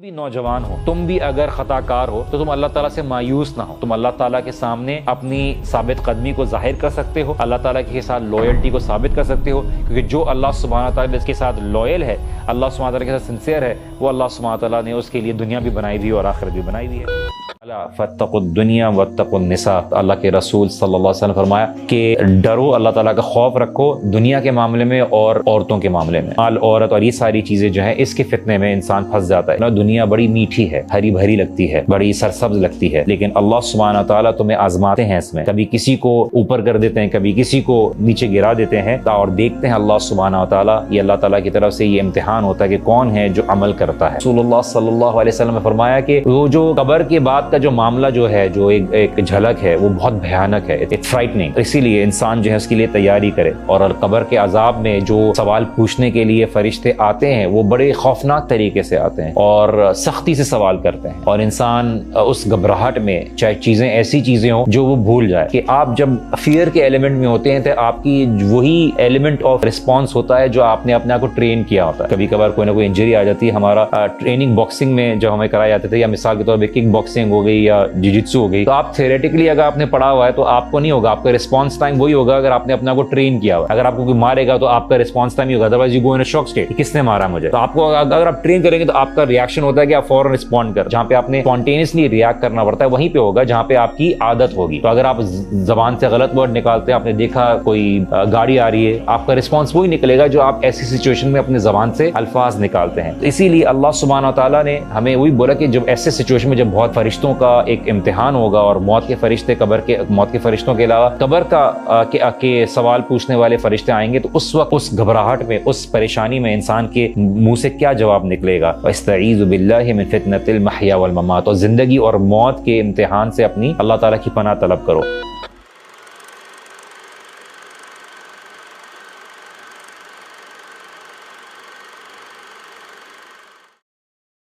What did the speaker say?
بھی نوجوان ہو، تم بھی اگر خطا کار ہو تو تم اللہ تعالیٰ سے مایوس نہ ہو. تم اللہ تعالیٰ کے سامنے اپنی ثابت قدمی کو ظاہر کر سکتے ہو، اللہ تعالیٰ کے ساتھ لویلٹی کو ثابت کر سکتے ہو، کیونکہ جو اللہ سبحانہ تعالیٰ کے ساتھ لویل ہے، اللہ سبحانہ تعالیٰ کے ساتھ سنسیئر ہے، وہ اللہ سبحانہ تعالیٰ نے اس کے لیے دنیا بھی بنائی ہوئی اور آخرت بھی بنائی ہوئی ہے. فاتقوا الدنیا واتقوا النساء، اللہ کے رسول صلی اللہ علیہ وسلم فرمایا کہ ڈرو، اللہ تعالیٰ کا خوف رکھو دنیا کے معاملے میں اور عورتوں کے معاملے میں. مال، عورت اور یہ ساری چیزیں جو ہیں اس کے فتنے میں انسان پھنس جاتا ہے. دنیا بڑی میٹھی ہے، ہری بھری لگتی ہے، بڑی سرسبز لگتی ہے، لیکن اللہ سبحانہ تعالیٰ تمہیں آزماتے ہیں اس میں. کبھی کسی کو اوپر کر دیتے ہیں، کبھی کسی کو نیچے گرا دیتے ہیں، اور دیکھتے ہیں اللہ سبحانہ تعالیٰ، یہ اللہ تعالیٰ کی طرف سے یہ امتحان ہوتا ہے کہ کون ہے جو عمل کرتا ہے. رسول اللہ صلی اللہ علیہ وسلم نے فرمایا کہ وہ جو قبر کے بعد کا جو معاملہ جو ہے، جو ایک جھلک ہے، وہ بہت بھیانک ہے، اٹس فرائٹننگ. اسی لیے انسان جو ہے اس کے لیے تیاری کرے. اور قبر کے عذاب میں جو سوال پوچھنے کے لیے فرشتے آتے ہیں وہ بڑے خوفناک طریقے سے آتے ہیں اور سختی سے سوال کرتے ہیں، اور انسان اس گھبراہٹ میں، چاہے چیزیں ایسی چیزیں ہوں جو وہ بھول جائے. کہ آپ جب فیئر کے ایلیمنٹ میں ہوتے ہیں تو آپ کی وہی ایلیمنٹ آف رسپانس ہوتا ہے جو آپ نے اپنے آپ کو ٹرین کیا ہوتا ہے. کبھی کبھار کوئی نہ کوئی انجری آ جاتی ہے. ہمارا ٹریننگ باکسنگ میں جب ہمیں کرایا جاتے تھے، یا مثال کے طور پہ کک باکسنگ ہو گئی یا جوجitsu ہو گئی، تو آپ تھیوریٹیکلی اگر آپ نے پڑھا ہوا ہے تو آپ کو نہیں ہوگا، آپ کا رسپانس ٹائم وہی ہوگا اگر آپ نے اپنے آپ کو ٹرین کیا ہوا ہے. اگر آپ کو کوئی مارے گا تو آپ کا رسپانس ٹائم ہی ہوگا، otherwise you go in shock state, کس نے مارا مجھے. تو آپ کو اگر آپ ٹرین کریں گے تو آپ کا ریئیکشن ہوتا ہے کہ آپ فوراً رسپونڈ کر. جہاں پہ آپ نے اسپونٹینیسلی ریئیکٹ کرنا پڑتا ہے وہیں پہ ہوگا جہاں پہ آپ کی عادت ہوگی. تو اگر آپ زبان سے غلط ورڈ نکالتے ہیں، آپ نے دیکھا کوئی گاڑی آ رہی ہے، آپ کا رسپانس وہی نکلے گا جو آپ ایسی سچویشن میں اپنے زبان سے الفاظ نکالتے ہیں. اسی لیے اللہ سبحانہ تعالیٰ نے ہمیں وہی بولا کہ جب ایسے سچویشن میں جب بہت فرشتوں کا ایک امتحان ہوگا اور موت کے فرشتے موت کے فرشتوں کے علاوہ قبر کا کہ سوال پوچھنے والے فرشتے آئیں گے، تو اس وقت اس گھبراہٹ میں، اس پریشانی میں انسان کے منہ سے کیا جواب نکلے گا؟ وَاسْتَعِيذُ بِاللَّهِ مِنْ فِتْنَةِ الْمَحْيَا وَالْمَمَاتِ. اور زندگی اور موت کے امتحان سے اپنی اللہ تعالیٰ کی پناہ طلب کرو.